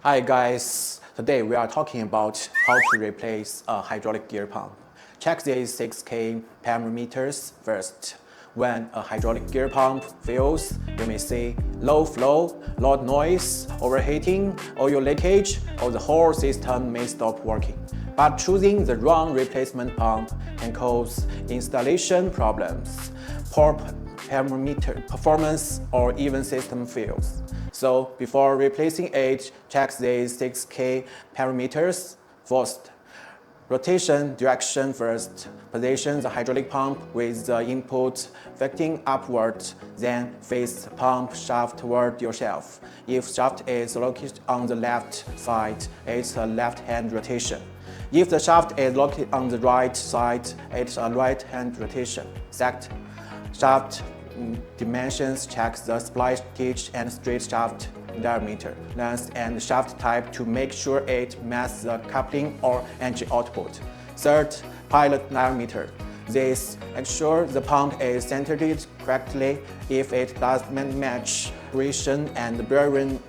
Hi guys, today we are talking about how to replace a hydraulic gear pump. Check these 6K parameters first. When a hydraulic gear pump fails, you may see low flow, loud noise, overheating, oil leakage, or the whole system may stop working. But choosing the wrong replacement pump can cause installation problems, poor parameter performance, or even system fails. So before replacing it, check these 6K parameters. First, rotation direction first. Position the hydraulic pump with the input facing upward, then face the pump shaft toward yourself. If shaft is located on the left side, it's a left-hand rotation. If the shaft is located on the right side, it's a right-hand rotation. Second, shaft dimensions. Check the spline pitch and straight shaft diameter, length, and shaft type to make sure it matches the coupling or engine output. Third, pilot diameter. This ensures the pump is centered correctly. If it does not match, abrasion and bearing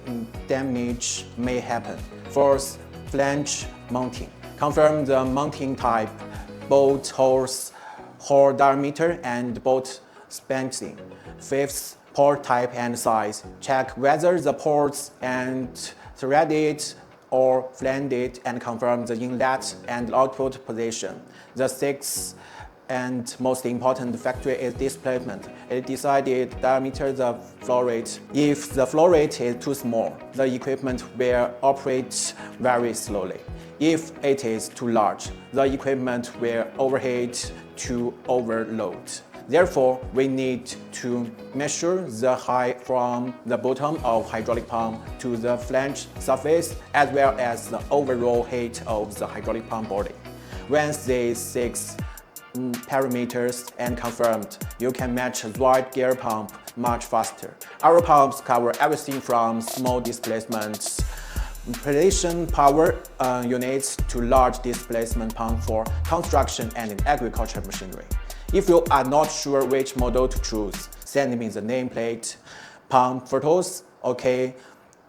damage may happen. Fourth, flange mounting. Confirm the mounting type, bolt holes, hole diameter, and bolt spacing. Fifth, port type and size. Check whether the ports are threaded or flanged and confirm the inlet and output position. The sixth and most important factor is displacement. It decides diameter the flow rate. If the flow rate is too small, the equipment will operate very slowly. If it is too large, the equipment will overheat to overload. Therefore, we need to measure the height from the bottom of hydraulic pump to the flange surface, as well as the overall height of the hydraulic pump body. Once these 6 parameters are confirmed, you can match a right gear pump much faster. Our pumps cover everything from small displacements, precision power units to large displacement pump for construction and agriculture machinery. If you are not sure which model to choose, send me the nameplate, pump photos, OK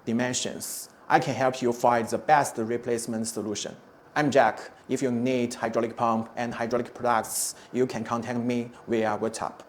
dimensions. I can help you find the best replacement solution. I'm Jack. If you need hydraulic pump and hydraulic products, you can contact me via WhatsApp.